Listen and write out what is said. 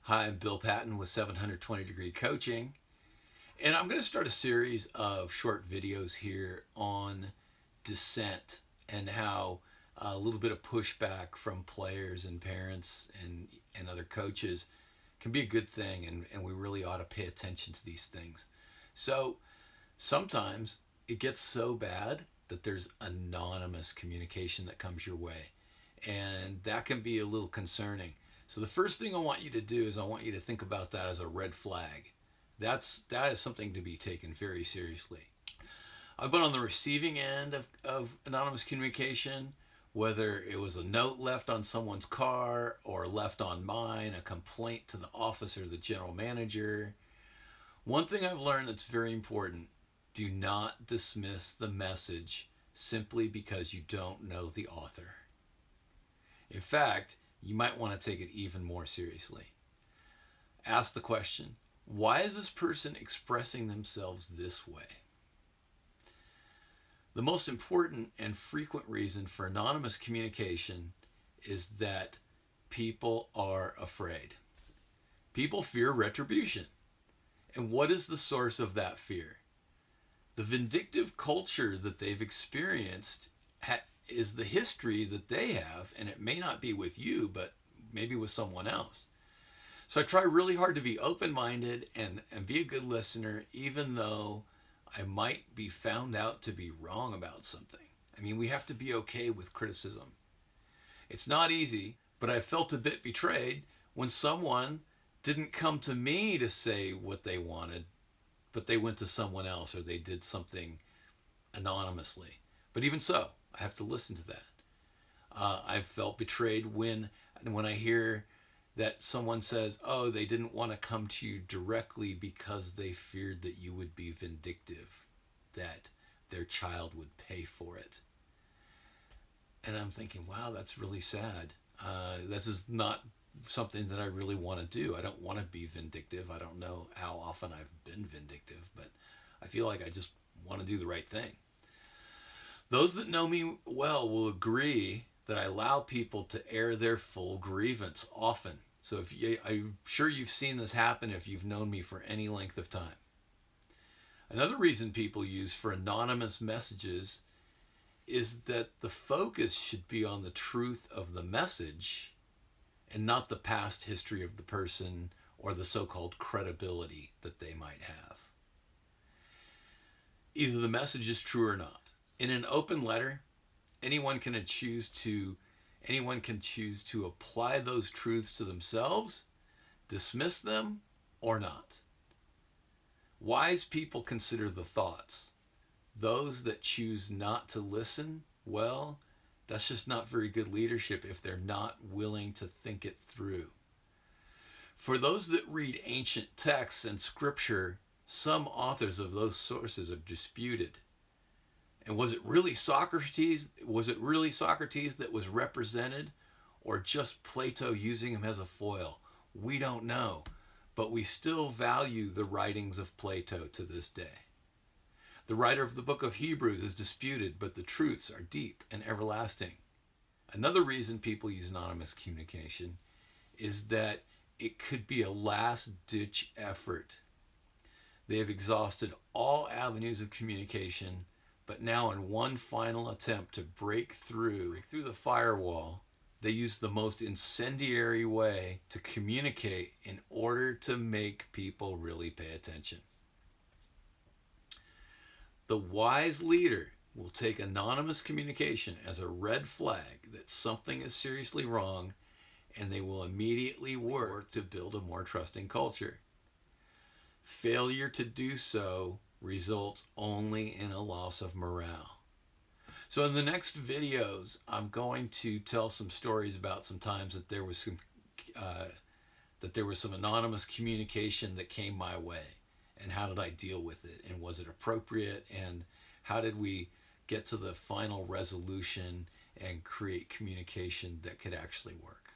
Hi, I'm Bill Patton with 720 Degree Coaching, and I'm going to start a series of short videos here on dissent and how a little bit of pushback from players and parents and other coaches can be a good thing, and we really ought to pay attention to these things. So sometimes it gets so bad that there's anonymous communication that comes your way, and that can be a little concerning. So the first thing I want you to do is I want you to think about that as a red flag. That is something to be taken very seriously. I've been on the receiving end of anonymous communication, whether it was a note left on someone's car or left on mine, a complaint to the office or the general manager. One thing I've learned that's very important: do not dismiss the message simply because you don't know the author. In fact, you might want to take it even more seriously. Ask the question, why is this person expressing themselves this way? The most important and frequent reason for anonymous communication is that people are afraid. People fear retribution. And what is the source of that fear? The vindictive culture that they've experienced is the history that they have, and it may not be with you, but maybe with someone else. So I try really hard to be open-minded and be a good listener, even though I might be found out to be wrong about something. I mean, we have to be okay with criticism. It's not easy, but I felt a bit betrayed when someone didn't come to me to say what they wanted, but they went to someone else, or they did something anonymously. But even so, I have to listen to that. I've felt betrayed when I hear that someone says, oh, they didn't want to come to you directly because they feared that you would be vindictive, that their child would pay for it. And I'm thinking, wow, that's really sad. This is not something that I really want to do. I don't want to be vindictive. I don't know how often I've been vindictive, but I feel like I just want to do the right thing. Those that know me well will agree that I allow people to air their full grievance often. So I'm sure you've seen this happen if you've known me for any length of time. Another reason people use for anonymous messages is that the focus should be on the truth of the message and not the past history of the person or the so-called credibility that they might have. Either the message is true or not. In an open letter, anyone can choose to apply those truths to themselves, dismiss them, or not. Wise people consider the thoughts. Those that choose not to listen, well, that's just not very good leadership if they're not willing to think it through. For those that read ancient texts and scripture, some authors of those sources are disputed. And was it really Socrates? Was it really Socrates that was represented, or just Plato using him as a foil? We don't know, but we still value the writings of Plato to this day. The writer of the book of Hebrews is disputed, but the truths are deep and everlasting. Another reason people use anonymous communication is that it could be a last-ditch effort. They have exhausted all avenues of communication, but now in one final attempt to break through the firewall, they use the most incendiary way to communicate in order to make people really pay attention. The wise leader will take anonymous communication as a red flag that something is seriously wrong, and they will immediately work to build a more trusting culture. Failure to do so results only in a loss of morale. So in the next videos, I'm going to tell some stories about some times that there was some anonymous communication that came my way, and how did I deal with it, and was it appropriate, and how did we get to the final resolution and create communication that could actually work.